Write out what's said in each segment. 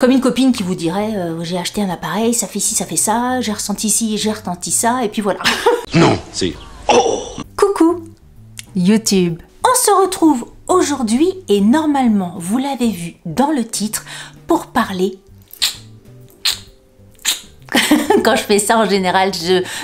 Comme une copine qui vous dirait j'ai acheté un appareil, ça fait ci, ça fait ça, j'ai ressenti ci, j'ai ressenti ça, et puis voilà. Non, c'est... Oh! Coucou YouTube. On se retrouve aujourd'hui et normalement, vous l'avez vu dans le titre, pour parler... Quand je fais ça en général,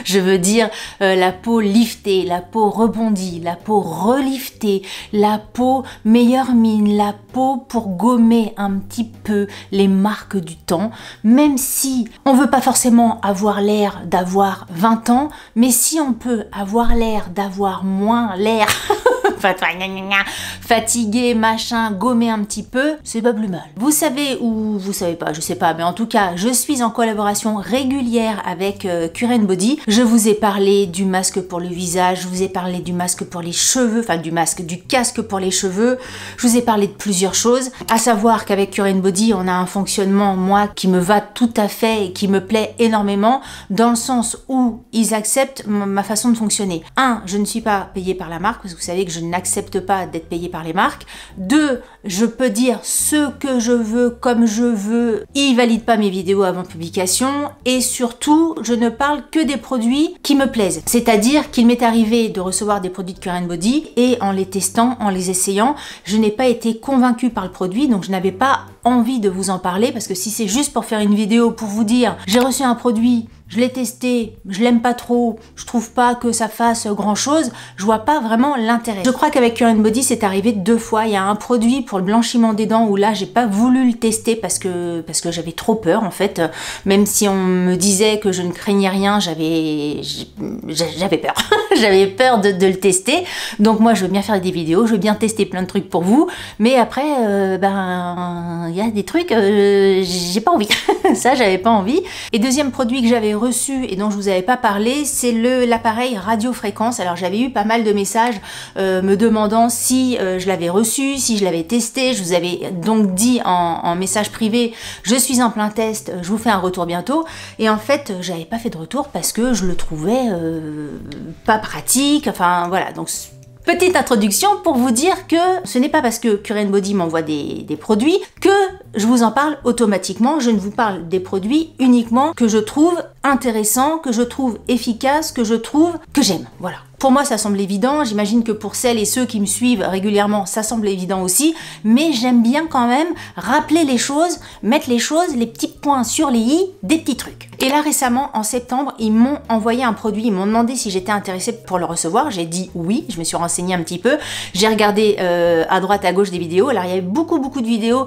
je veux dire la peau liftée, la peau rebondie, la peau reliftée, la peau meilleure mine, la peau pour gommer un petit peu les marques du temps, même si on veut pas forcément avoir l'air d'avoir 20 ans, mais si on peut avoir l'air d'avoir moins l'air fatigué, machin, gommé un petit peu, c'est pas plus mal. Vous savez ou vous savez pas, je sais pas, mais en tout cas, je suis en collaboration régulière avec Current Body. Je vous ai parlé du masque pour le visage, je vous ai parlé du masque pour les cheveux, enfin du casque pour les cheveux, je vous ai parlé de plusieurs choses, à savoir qu'avec Current Body, on a un fonctionnement, moi, qui me va tout à fait et qui me plaît énormément, dans le sens où ils acceptent ma façon de fonctionner. 1, je ne suis pas payée par la marque, parce que vous savez que je n'accepte pas d'être payée par les marques. 2, je peux dire ce que je veux, comme je veux. Ils valident pas mes vidéos avant publication. Et surtout, je ne parle que des produits qui me plaisent. C'est-à-dire qu'il m'est arrivé de recevoir des produits de Current Body et en les testant, en les essayant, je n'ai pas été convaincue par le produit, donc je n'avais pas envie de vous en parler, parce que si c'est juste pour faire une vidéo pour vous dire j'ai reçu un produit, je l'ai testé, je l'aime pas trop, je trouve pas que ça fasse grand chose, je vois pas vraiment l'intérêt. Je crois qu'avec Current Body c'est arrivé 2 fois. Il y a un produit pour le blanchiment des dents où là j'ai pas voulu le tester parce que j'avais trop peur en fait. Même si on me disait que je ne craignais rien, j'avais peur. J'avais peur de le tester. Donc moi je veux bien faire des vidéos, je veux bien tester plein de trucs pour vous, mais après il y a des trucs j'ai pas envie. Ça j'avais pas envie. Et deuxième produit que j'avais reçu et dont je vous avais pas parlé, c'est l'appareil radiofréquence. Alors j'avais eu pas mal de messages me demandant si je l'avais reçu, si je l'avais testé. Je vous avais donc dit en message privé, je suis en plein test, je vous fais un retour bientôt. Et en fait j'avais pas fait de retour parce que je le trouvais pas pratique, enfin voilà. Donc petite introduction pour vous dire que ce n'est pas parce que Current Body m'envoie des produits que je vous en parle automatiquement. Je ne vous parle des produits uniquement que je trouve intéressants, que je trouve efficaces, que je trouve que j'aime. Voilà. Pour moi, ça semble évident. J'imagine que pour celles et ceux qui me suivent régulièrement, ça semble évident aussi. Mais j'aime bien quand même rappeler les choses, mettre les choses, les petits points sur les i, des petits trucs. Et là, récemment, en septembre, ils m'ont envoyé un produit. Ils m'ont demandé si j'étais intéressée pour le recevoir. J'ai dit oui. Je me suis renseignée un petit peu. J'ai regardé à droite, à gauche des vidéos. Alors, il y avait beaucoup de vidéos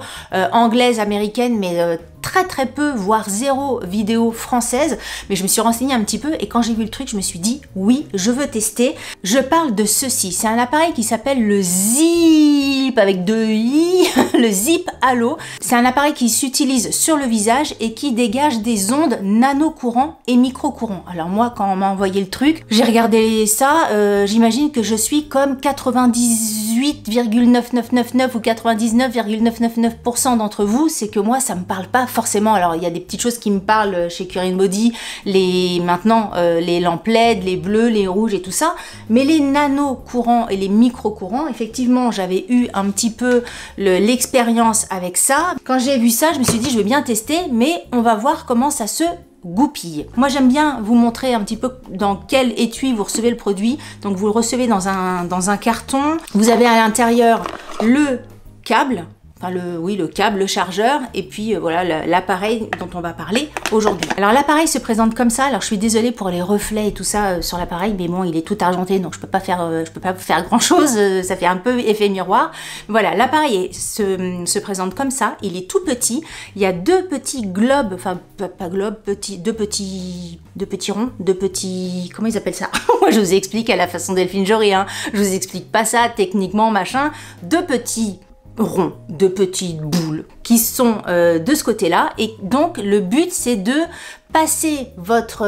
anglaises, américaines, mais très peu, voire 0 vidéo française. Mais je me suis renseignée un petit peu et quand j'ai vu le truc, je me suis dit oui, je veux tester. Je parle de ceci. C'est un appareil qui s'appelle le Zip avec 2 i, le Zip Halo. C'est un appareil qui s'utilise sur le visage et qui dégage des ondes nano-courants et micro-courants. Alors moi, quand on m'a envoyé le truc, j'ai regardé ça, j'imagine que je suis comme 98,9999 ou 99,999% d'entre vous, c'est que moi, ça me parle pas forcément. Alors il y a des petites choses qui me parlent chez Current Body, maintenant les lampes LED, les bleus, les rouges et tout ça, mais les nano-courants et les micro-courants, effectivement j'avais eu un petit peu l'expérience avec ça. Quand j'ai vu ça, je me suis dit je vais bien tester, mais on va voir comment ça se goupille. Moi j'aime bien vous montrer un petit peu dans quel étui vous recevez le produit. Donc vous le recevez dans un carton, vous avez à l'intérieur le câble, enfin le câble, le chargeur, et puis voilà l'appareil dont on va parler aujourd'hui. Alors l'appareil se présente comme ça. Alors je suis désolée pour les reflets et tout ça sur l'appareil, mais bon, il est tout argenté, donc je peux pas faire grand chose. Ça fait un peu effet miroir. Voilà, l'appareil se présente comme ça. Il est tout petit. Il y a 2 petits globes, enfin pas globes, deux petits ronds, 2 petits, comment ils appellent ça? Moi je vous explique à la façon Delphine Jory, hein. Je vous explique pas ça techniquement, machin. 2 petits ronds, 2 petites boules qui sont de ce côté-là, et donc le but c'est de passer votre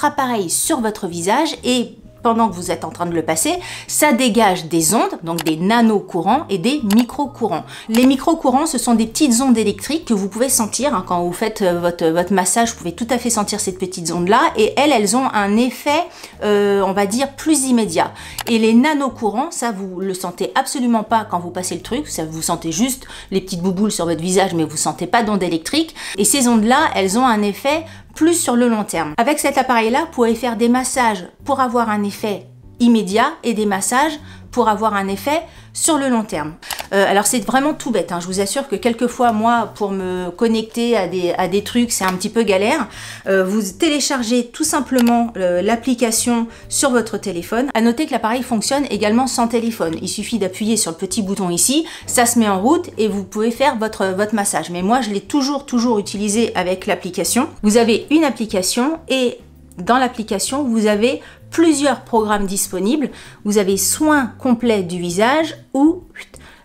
appareil sur votre visage et pendant que vous êtes en train de le passer, ça dégage des ondes, donc des nano-courants et des micro-courants. Les micro-courants, ce sont des petites ondes électriques que vous pouvez sentir, hein, quand vous faites votre massage, vous pouvez tout à fait sentir ces petites ondes-là, et elles ont un effet, on va dire, plus immédiat. Et les nano-courants, ça, vous le sentez absolument pas quand vous passez le truc, ça, vous sentez juste les petites bouboules sur votre visage, mais vous sentez pas d'ondes électriques. Et ces ondes-là, elles ont un effet plus sur le long terme. Avec cet appareil-là, vous pouvez faire des massages pour avoir un effet immédiat et des massages pour avoir un effet sur le long terme. Alors c'est vraiment tout bête, hein. Je vous assure que quelquefois, moi, pour me connecter à des trucs, c'est un petit peu galère. Vous téléchargez tout simplement l'application sur votre téléphone. À noter que l'appareil fonctionne également sans téléphone. Il suffit d'appuyer sur le petit bouton ici, ça se met en route et vous pouvez faire votre massage. Mais moi, je l'ai toujours utilisé avec l'application. Vous avez une application et dans l'application, vous avez plusieurs programmes disponibles. Vous avez soin complet du visage ou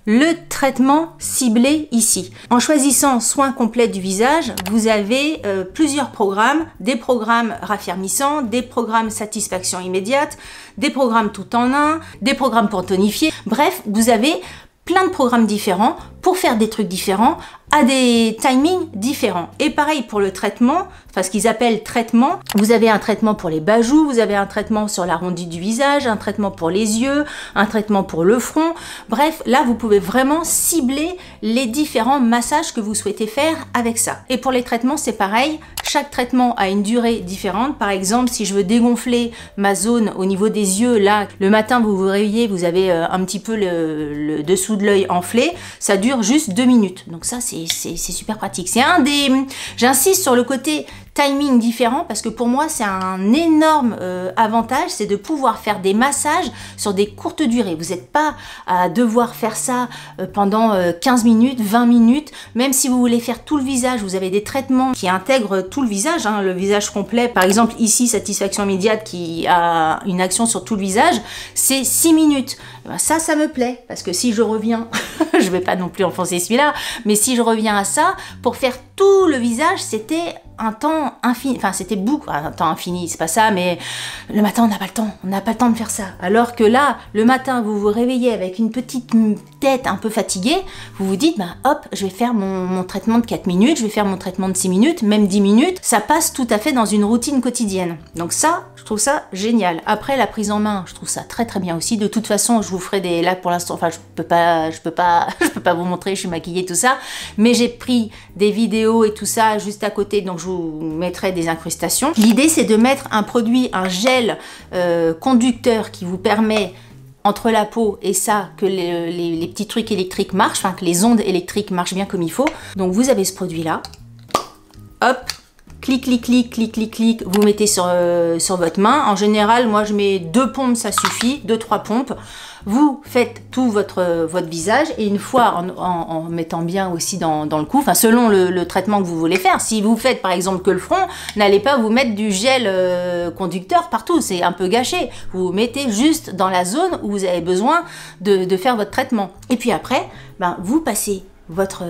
le traitement ciblé ici. En choisissant soin complet du visage, vous avez plusieurs programmes, des programmes raffermissants, des programmes satisfaction immédiate, des programmes tout en un, des programmes pour tonifier. Bref, vous avez plein de programmes différents pour faire des trucs différents à des timings différents. Et pareil pour le traitement, enfin ce qu'ils appellent traitement, vous avez un traitement pour les bas joues, vous avez un traitement sur l'arrondi du visage, un traitement pour les yeux, un traitement pour le front. Bref, là vous pouvez vraiment cibler les différents massages que vous souhaitez faire avec ça. Et pour les traitements, c'est pareil, chaque traitement a une durée différente. Par exemple, si je veux dégonfler ma zone au niveau des yeux, là, le matin vous vous réveillez, vous avez un petit peu le dessous de l'œil enflé, ça dure juste 2 minutes. Donc ça, c'est super pratique. C'est un des... J'insiste sur le côté timing différent parce que pour moi, c'est un énorme avantage, c'est de pouvoir faire des massages sur des courtes durées. Vous n'êtes pas à devoir faire ça pendant 15 minutes, 20 minutes. Même si vous voulez faire tout le visage, vous avez des traitements qui intègrent tout le visage, hein, le visage complet. Par exemple, ici, satisfaction immédiate qui a une action sur tout le visage, c'est 6 minutes. Ben ça me plaît parce que si je reviens, je vais pas non plus enfoncer celui-là, mais si je reviens à ça, pour faire tout le visage, c'était un temps infini, enfin c'était beaucoup, un temps infini, c'est pas ça, mais le matin on n'a pas le temps, de faire ça. Alors que là, le matin, vous vous réveillez avec une petite tête un peu fatiguée, vous vous dites, bah hop, je vais faire mon traitement de 4 minutes, je vais faire mon traitement de 6 minutes, même 10 minutes, ça passe tout à fait dans une routine quotidienne. Donc ça, je trouve ça génial. Après, la prise en main, je trouve ça très très bien aussi. De toute façon, je vous ferai des, là pour l'instant, enfin je peux pas vous montrer, je suis maquillée, tout ça, mais j'ai pris des vidéos et tout ça juste à côté, donc je vous mettrai des incrustations. L'idée, c'est de mettre un produit, un gel conducteur qui vous permet, entre la peau et ça, que les petits trucs électriques marchent, enfin que les ondes électriques marchent bien comme il faut. Donc vous avez ce produit-là, hop, clic, clic, clic, clic, clic, clic, vous mettez sur votre main. En général, moi je mets 2 pompes, ça suffit, 2-3 pompes. Vous faites tout votre visage et une fois en mettant bien aussi dans le cou, enfin selon le traitement que vous voulez faire. Si vous faites par exemple que le front, n'allez pas vous mettre du gel conducteur partout, c'est un peu gâché. Vous mettez juste dans la zone où vous avez besoin de faire votre traitement. Et puis après, ben, vous passez votre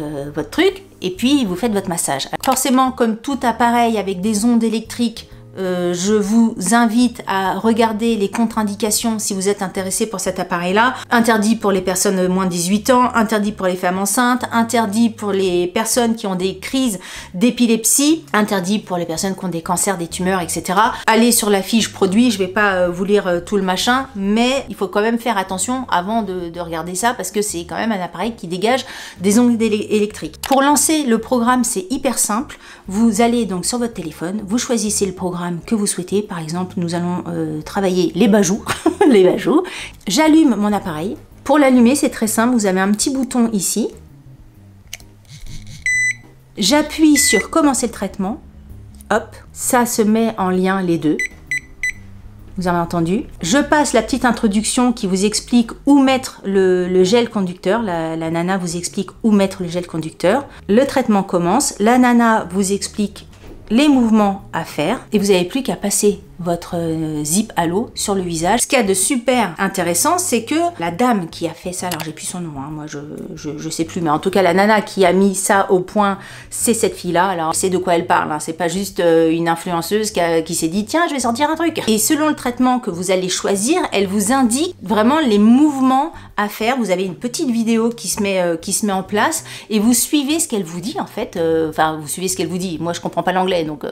truc et puis vous faites votre massage. Forcément, comme tout appareil avec des ondes électriques, je vous invite à regarder les contre-indications si vous êtes intéressé pour cet appareil-là. Interdit pour les personnes de moins de 18 ans, interdit pour les femmes enceintes, interdit pour les personnes qui ont des crises d'épilepsie, interdit pour les personnes qui ont des cancers, des tumeurs, etc. Allez sur la fiche produit, je vais pas vous lire tout le machin, mais il faut quand même faire attention avant de regarder ça parce que c'est quand même un appareil qui dégage des ondes électriques. Pour lancer le programme, c'est hyper simple. Vous allez donc sur votre téléphone, vous choisissez le programme que vous souhaitez. Par exemple, nous allons travailler les bajous. Les bajous. J'allume mon appareil. Pour l'allumer, c'est très simple. Vous avez un petit bouton ici. J'appuie sur commencer le traitement. Hop, ça se met en lien les deux. Vous avez entendu. Je passe la petite introduction qui vous explique où mettre le gel conducteur. La nana vous explique où mettre le gel conducteur. Le traitement commence. La nana vous explique les mouvements à faire et vous n'avez plus qu'à passer votre zip à l'eau sur le visage. Ce qu'il y a de super intéressant, c'est que la dame qui a fait ça, alors j'ai plus son nom, hein, moi je sais plus, mais en tout cas la nana qui a mis ça au point, c'est cette fille-là. Alors c'est de quoi elle parle, hein. C'est pas juste une influenceuse qui s'est dit tiens je vais sortir un truc. Et selon le traitement que vous allez choisir, elle vous indique vraiment les mouvements à faire. Vous avez une petite vidéo qui se met en place et vous suivez ce qu'elle vous dit en fait. Enfin vous suivez ce qu'elle vous dit. Moi je comprends pas l'anglais donc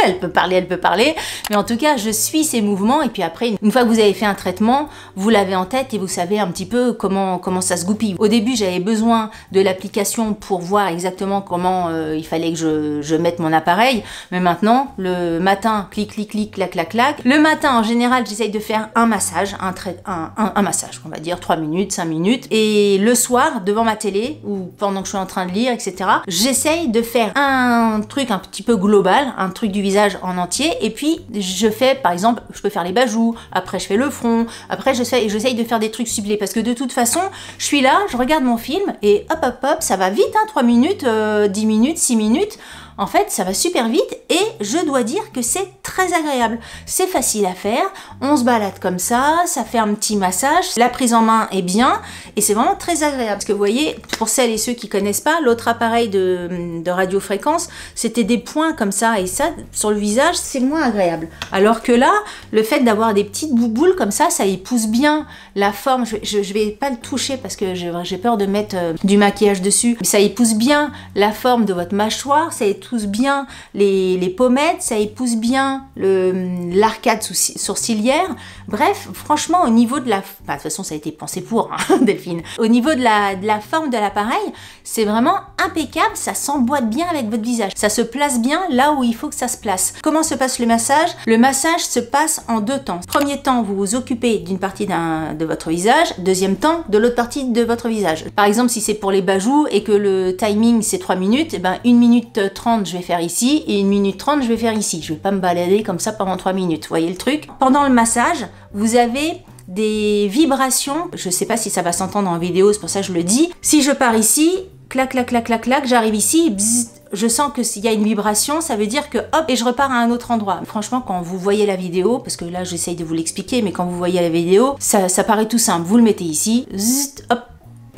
elle peut parler, mais en tout cas je suis ses mouvements et puis après une fois que vous avez fait un traitement, vous l'avez en tête et vous savez un petit peu comment ça se goupille. Au début j'avais besoin de l'application pour voir exactement comment il fallait que je mette mon appareil, mais maintenant le matin clic, clac, clac, clac. Le matin en général j'essaye de faire un massage, un massage, on va dire 3 minutes, 5 minutes, et le soir devant ma télé ou pendant que je suis en train de lire, etc. j'essaye de faire un truc un petit peu global, un truc du visage en entier, et puis je fais par exemple, je peux faire les bajoux, après je fais le front, après j'essaye de faire des trucs ciblés, parce que de toute façon je suis là, je regarde mon film et hop, ça va vite, hein, 3 minutes, 10 minutes, 6 minutes. En fait, ça va super vite et je dois dire que c'est très agréable. C'est facile à faire, on se balade comme ça fait un petit massage, la prise en main est bien et c'est vraiment très agréable. Parce que vous voyez, pour celles et ceux qui connaissent pas, l'autre appareil de radiofréquence, c'était des points comme ça et ça, sur le visage, c'est moins agréable. Alors que là, le fait d'avoir des petites bouboules comme ça épouse bien la forme. Je vais pas le toucher parce que j'ai peur de mettre du maquillage dessus. Mais ça épouse bien la forme de votre mâchoire, ça épouse bien les pommettes, ça épouse bien l'arcade sourcilière. Bref, franchement, au niveau de la... Bah, de toute façon, ça a été pensé pour, hein, Delphine. Au niveau de la forme de l'appareil, c'est vraiment impeccable, ça s'emboîte bien avec votre visage. Ça se place bien là où il faut que ça se place. Comment se passe le massage? Le massage se passe en 2 temps. Premier temps, vous vous occupez d'une partie de votre visage. Deuxième temps, de l'autre partie de votre visage. Par exemple, si c'est pour les bajoux et que le timing c'est 3 minutes, et ben 1 minute 30 je vais faire ici et 1 minute 30 je vais faire ici. Je vais pas me balader comme ça pendant 3 minutes. Vous voyez le truc? Pendant le massage, vous avez des vibrations. Je sais pas si ça va s'entendre en vidéo, c'est pour ça que je le dis. Si je pars ici, clac, clac, clac, clac, clac, j'arrive ici, bzzz, je sens que s'il y a une vibration, ça veut dire que hop, et je repars à un autre endroit. Franchement, quand vous voyez la vidéo, parce que là j'essaye de vous l'expliquer, mais quand vous voyez la vidéo, ça paraît tout simple. Vous le mettez ici, zzt, hop,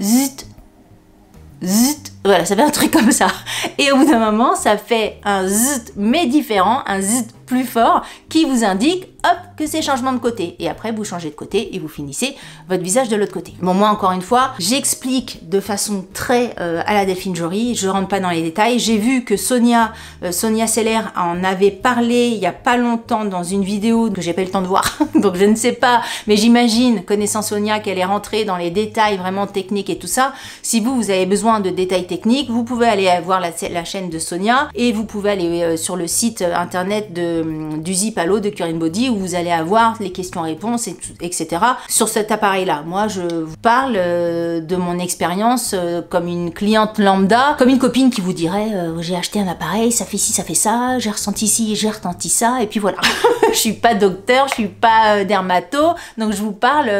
zzt, zzt, voilà, ça fait un truc comme ça. Et au bout d'un moment, ça fait un zzt, mais différent, un zzt plus fort, qui vous indique, hop, que c'est changement de côté. Et après, vous changez de côté et vous finissez votre visage de l'autre côté. Bon, moi, encore une fois, j'explique de façon très à la Delphine Jory, je rentre pas dans les détails. J'ai vu que Sonia Seller en avait parlé il y a pas longtemps dans une vidéo que j'ai pas eu le temps de voir, donc je ne sais pas, mais j'imagine, connaissant Sonia, qu'elle est rentrée dans les détails vraiment techniques et tout ça. Si vous avez besoin de détails techniques, vous pouvez aller voir la chaîne de Sonia et vous pouvez aller sur le site internet du Zip à l'eau de Curine Body où vous allez avoir les questions-réponses, etc. sur cet appareil-là. Moi, je vous parle de mon expérience comme une cliente lambda, comme une copine qui vous dirait j'ai acheté un appareil, ça fait ci, ça fait ça, j'ai ressenti ci, j'ai ressenti ça, et puis voilà. Je suis pas docteur, je suis pas dermato, donc je vous parle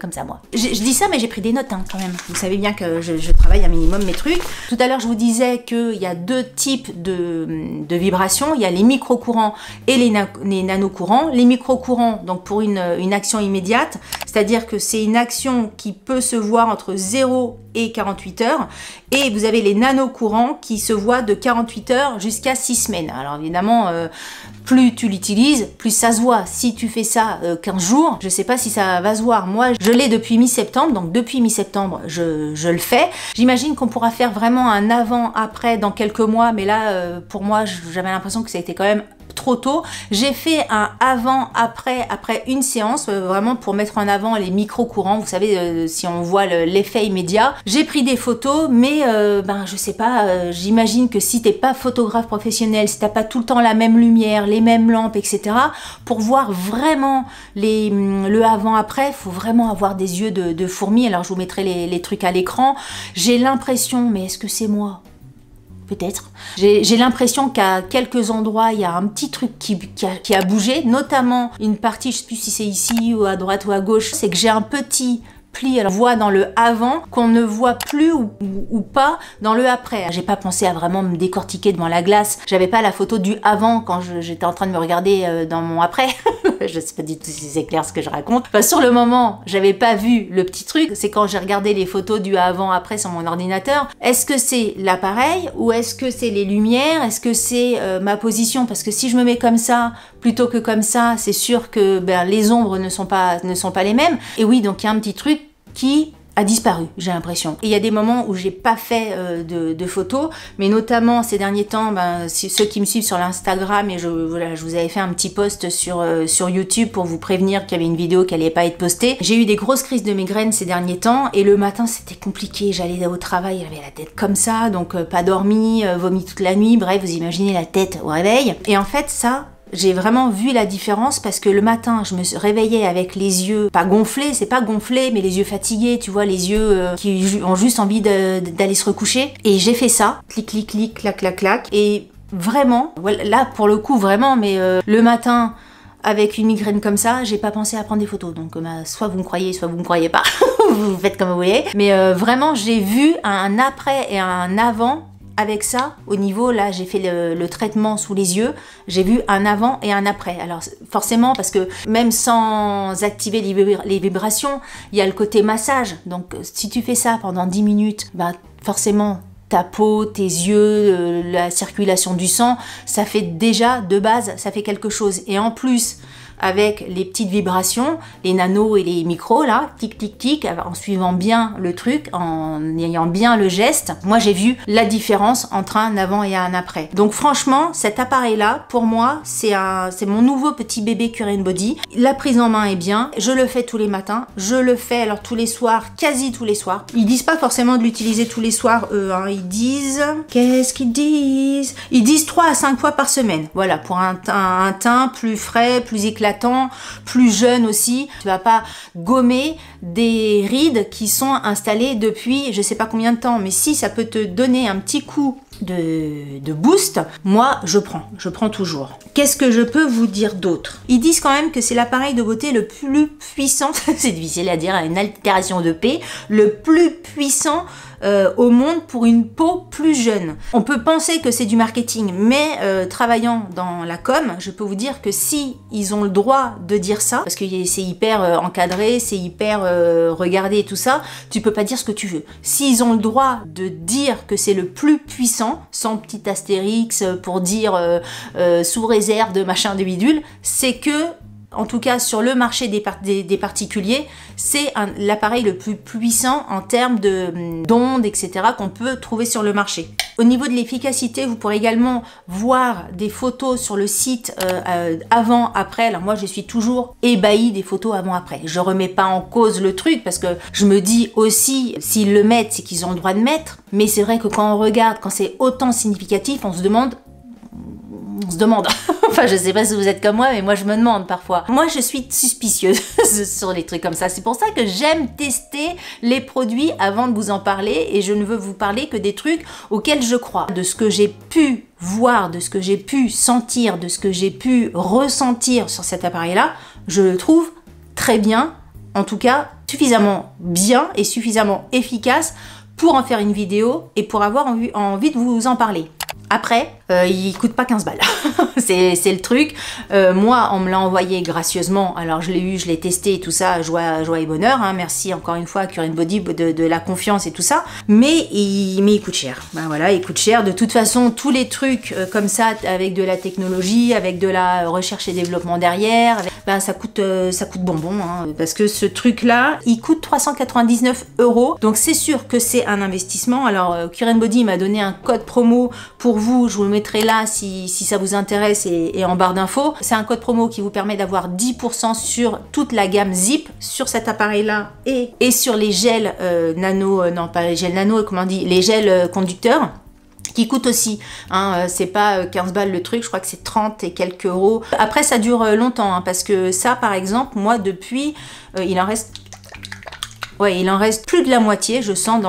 comme ça, moi. Je dis ça, mais j'ai pris des notes, hein, quand même. Vous savez bien que je travaille un minimum mes trucs. Tout à l'heure, je vous disais qu'il y a 2 types de vibrations. Il y a les micro-courants et les nano-courants. Les micro-courants, donc pour une action immédiate, c'est-à-dire que c'est une action qui peut se voir entre 0 et 48 heures. Et vous avez les nano-courants qui se voient de 48 heures jusqu'à 6 semaines. Alors évidemment, plus tu l'utilises, plus ça se voit. Si tu fais ça 15 jours, je sais pas si ça va se voir. Moi, je l'ai depuis mi-septembre, donc depuis mi-septembre, je le fais. J'imagine qu'on pourra faire vraiment un avant-après dans quelques mois, mais là, pour moi, j'avais l'impression que ça a été quand même trop tôt. J'ai fait un avant-après, après une séance, vraiment pour mettre en avant les micro-courants. Vous savez, si on voit l'effet immédiat. J'ai pris des photos, mais je sais pas, j'imagine que si t'es pas photographe professionnel, si t'as pas tout le temps la même lumière, les mêmes lampes, etc., pour voir vraiment le avant-après, faut vraiment avoir des yeux de fourmi. Alors je vous mettrai les trucs à l'écran. J'ai l'impression, mais est-ce que c'est moi ? Peut-être. J'ai l'impression qu'à quelques endroits, il y a un petit truc qui a bougé, notamment une partie, je ne sais plus si c'est ici ou à droite ou à gauche, c'est que j'ai un petit plis, alors on voit dans le avant qu'on ne voit plus ou pas dans le après. J'ai pas pensé à vraiment me décortiquer devant la glace. J'avais pas la photo du avant quand j'étais en train de me regarder dans mon après. Je sais pas du tout si c'est clair ce que je raconte. Enfin, sur le moment, j'avais pas vu le petit truc. C'est quand j'ai regardé les photos du avant-après sur mon ordinateur. Est-ce que c'est l'appareil ou est-ce que c'est les lumières? Est-ce que c'est ma position? Parce que si je me mets comme ça plutôt que comme ça, c'est sûr que les ombres ne sont pas les mêmes. Et oui, donc il y a un petit truc qui a disparu, j'ai l'impression. Et il y a des moments où j'ai pas fait de photos, mais notamment ces derniers temps, ceux qui me suivent sur l'Instagram, et je vous avais fait un petit post sur YouTube pour vous prévenir qu'il y avait une vidéo qui allait pas être postée. J'ai eu des grosses crises de migraine ces derniers temps, et le matin c'était compliqué, j'allais au travail, j'avais la tête comme ça, donc pas dormi, vomi toute la nuit, bref, vous imaginez la tête au réveil. Et en fait ça, j'ai vraiment vu la différence parce que le matin, je me réveillais avec les yeux pas gonflés, c'est pas gonflé, mais les yeux fatigués, tu vois, les yeux qui ont juste envie d'aller se recoucher. Et j'ai fait ça, clic, clic, clic, clac, clac, clac. Et vraiment, là pour le coup vraiment, mais le matin, avec une migraine comme ça, j'ai pas pensé à prendre des photos. Donc soit vous me croyez, soit vous me croyez pas. Vous faites comme vous voulez. Mais vraiment, j'ai vu un après et un avant. Avec ça, au niveau, là, j'ai fait le traitement sous les yeux, j'ai vu un avant et un après. Alors forcément, parce que même sans activer les vibrations, il y a le côté massage. Donc si tu fais ça pendant 10 minutes, forcément, ta peau, tes yeux, la circulation du sang, ça fait déjà, de base, ça fait quelque chose. Et en plus, avec les petites vibrations, les nanos et les micros là, tic tic tic, en suivant bien le truc, en ayant bien le geste, moi j'ai vu la différence entre un avant et un après. Donc franchement, cet appareil là, pour moi, c'est mon nouveau petit bébé Cure Body. La prise en main est bien, je le fais tous les matins, je le fais alors tous les soirs, quasi tous les soirs. Ils disent pas forcément de l'utiliser tous les soirs, hein. Ils disent, qu'est-ce qu'ils disent? Ils disent 3 à 5 fois par semaine. Voilà, pour un teint plus frais, plus éclatant, plus jeune aussi. Tu vas pas gommer des rides qui sont installées depuis je sais pas combien de temps, mais si ça peut te donner un petit coup de boost, moi je prends toujours. Qu'est-ce que je peux vous dire d'autre? Ils disent quand même que c'est l'appareil de beauté le plus puissant, c'est difficile à dire, une allitération de P, le plus puissant au monde pour une peau plus jeune. On peut penser que c'est du marketing, mais travaillant dans la com, je peux vous dire que si ils ont le droit de dire ça, parce que c'est hyper encadré, c'est hyper regardé et tout ça, tu peux pas dire ce que tu veux. S'ils ont le droit de dire que c'est le plus puissant, sans petit astérix pour dire sous réserve de machin de bidule, c'est que en tout cas sur le marché des particuliers, c'est l'appareil le plus puissant en termes d'ondes, etc. qu'on peut trouver sur le marché. Au niveau de l'efficacité, vous pourrez également voir des photos sur le site avant-après. Alors moi, je suis toujours ébahie des photos avant-après. Je remets pas en cause le truc parce que je me dis aussi, s'ils le mettent, c'est qu'ils ont le droit de mettre. Mais c'est vrai que quand on regarde, quand c'est autant significatif, on se demande... Enfin, je sais pas si vous êtes comme moi, mais moi je me demande parfois. Moi je suis suspicieuse sur les trucs comme ça. C'est pour ça que j'aime tester les produits avant de vous en parler, et je ne veux vous parler que des trucs auxquels je crois. De ce que j'ai pu voir, de ce que j'ai pu sentir, de ce que j'ai pu ressentir sur cet appareil-là, je le trouve très bien, en tout cas suffisamment bien et suffisamment efficace pour en faire une vidéo et pour avoir envie de vous en parler. Après, il coûte pas 15 balles, c'est le truc. Moi, on me l'a envoyé gracieusement, alors je l'ai eu, je l'ai testé et tout ça, joie et bonheur, hein. Merci encore une fois à Cure Body de la confiance et tout ça, mais il coûte cher. Ben voilà, il coûte cher. De toute façon, tous les trucs comme ça, avec de la technologie, avec de la recherche et développement derrière, ça coûte bonbon, hein, parce que ce truc-là, il coûte 399 €, donc c'est sûr que c'est un investissement. Alors, Cure Body m'a donné un code promo pour vous, je vous le mettrai là si ça vous intéresse et en barre d'infos. C'est un code promo qui vous permet d'avoir 10% sur toute la gamme Zip, sur cet appareil là et sur les gels nano, non pas les gels nano, comment on dit, les gels conducteurs, qui coûte aussi, hein, c'est pas 15 balles le truc, je crois que c'est 30 et quelques euros. Après ça dure longtemps, hein, parce que ça par exemple, moi depuis, il en reste... Ouais, il en reste plus de la moitié, je sens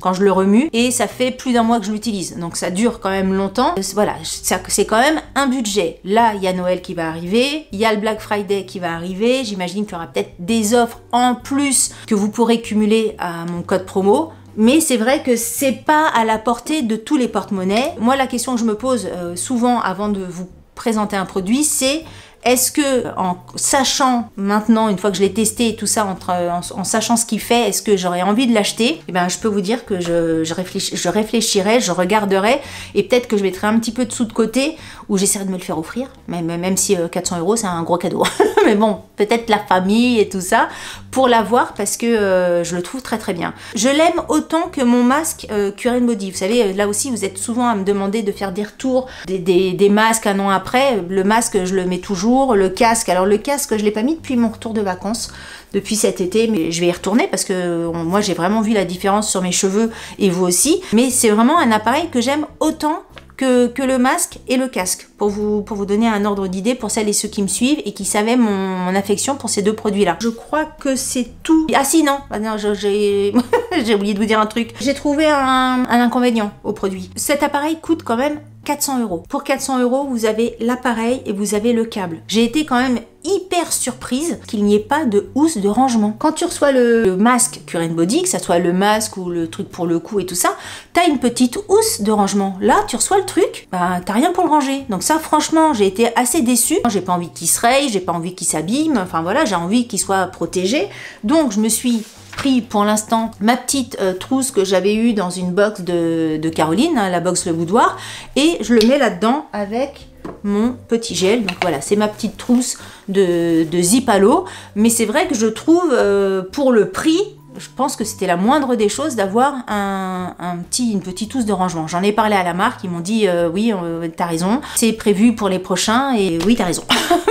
quand je le remue, et ça fait plus d'un mois que je l'utilise, donc ça dure quand même longtemps. Voilà, c'est quand même un budget. Là, il y a Noël qui va arriver, il y a le Black Friday qui va arriver, j'imagine qu'il y aura peut-être des offres en plus que vous pourrez cumuler à mon code promo. Mais c'est vrai que c'est pas à la portée de tous les porte-monnaies. Moi, la question que je me pose souvent avant de vous présenter un produit, c'est est-ce que, en sachant maintenant, une fois que je l'ai testé et tout ça, en sachant ce qu'il fait, est-ce que j'aurais envie de l'acheter? Eh bien, je peux vous dire que je réfléchirai, je regarderai, et peut-être que je mettrai un petit peu de sous de côté, ou j'essaierai de me le faire offrir, même si 400 €, c'est un gros cadeau. Mais bon, peut-être la famille et tout ça, pour l'avoir, parce que je le trouve très très bien. Je l'aime autant que mon masque Cure & Body. Vous savez, là aussi, vous êtes souvent à me demander de faire des retours, des masques un an après. Le masque, je le mets toujours. Le casque, alors le casque, je l'ai pas mis depuis mon retour de vacances, depuis cet été, mais je vais y retourner parce que moi j'ai vraiment vu la différence sur mes cheveux et vous aussi. Mais c'est vraiment un appareil que j'aime autant que le masque et le casque, pour vous donner un ordre d'idée pour celles et ceux qui me suivent et qui savaient mon affection pour ces deux produits-là. Je crois que c'est tout. Ah si, non, j'ai j'ai oublié de vous dire un truc. J'ai trouvé un inconvénient au produit. Cet appareil coûte quand même 400 €. Pour 400 €, vous avez l'appareil et vous avez le câble. J'ai été quand même hyper surprise qu'il n'y ait pas de housse de rangement. Quand tu reçois le masque Cure & Body, que ça soit le masque ou le truc pour le cou et tout ça, t'as une petite housse de rangement. Là, tu reçois le truc, bah t'as rien pour le ranger. Donc ça, franchement, j'ai été assez déçue. J'ai pas envie qu'il se raye, j'ai pas envie qu'il s'abîme, enfin voilà, j'ai envie qu'il soit protégé. Donc je me suis pris pour l'instant ma petite trousse que j'avais eue dans une box de Caroline, hein, la box Le Boudoir, et je le mets là-dedans avec mon petit gel. Donc voilà, c'est ma petite trousse de zip à l'eau, mais c'est vrai que je trouve pour le prix, je pense que c'était la moindre des choses d'avoir une petite housse de rangement. J'en ai parlé à la marque, ils m'ont dit oui, t'as raison, c'est prévu pour les prochains, et oui, t'as raison.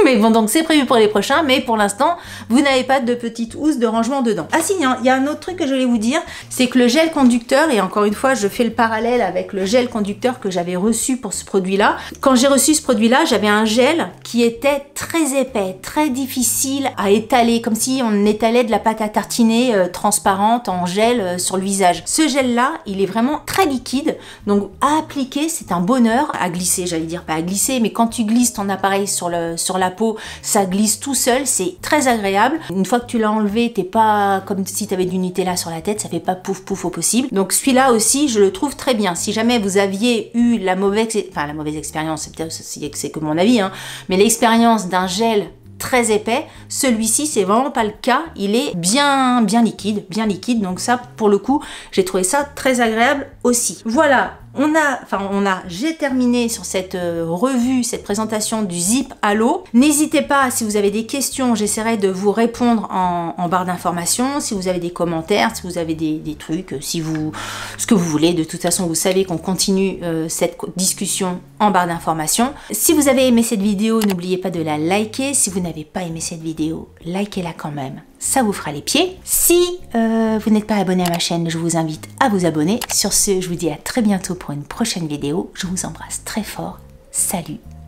Mais bon, donc c'est prévu pour les prochains, mais pour l'instant, vous n'avez pas de petite housse de rangement dedans. Ah si, il y a un autre truc que je voulais vous dire, c'est que le gel conducteur, et encore une fois, je fais le parallèle avec le gel conducteur que j'avais reçu pour ce produit-là. Quand j'ai reçu ce produit-là, j'avais un gel qui était très épais, très difficile à étaler, comme si on étalait de la pâte à tartiner transparente en gel sur le visage. Ce gel-là, il est vraiment très liquide, donc à appliquer, c'est un bonheur. À glisser, j'allais dire pas à glisser, mais quand tu glisses ton appareil sur la peau, ça glisse tout seul, c'est très agréable. Une fois que tu l'as enlevé, t'es pas comme si tu avais du Nutella sur la tête, ça fait pas pouf pouf au possible. Donc celui-là aussi, je le trouve très bien. Si jamais vous aviez eu la mauvaise expérience, c'est peut-être c'est que mon avis, hein, mais l'expérience d'un gel très épais, celui-ci c'est vraiment pas le cas, il est bien liquide, donc ça pour le coup j'ai trouvé ça très agréable aussi. Voilà, j'ai terminé sur cette revue, cette présentation du zip à l'eau. N'hésitez pas, si vous avez des questions, j'essaierai de vous répondre en barre d'informations. Si vous avez des commentaires, si vous avez des trucs, ce que vous voulez. De toute façon, vous savez qu'on continue cette discussion en barre d'informations. Si vous avez aimé cette vidéo, n'oubliez pas de la liker. Si vous n'avez pas aimé cette vidéo, likez-la quand même. Ça vous fera les pieds. Si vous n'êtes pas abonné à ma chaîne, je vous invite à vous abonner. Sur ce, je vous dis à très bientôt pour une prochaine vidéo. Je vous embrasse très fort. Salut!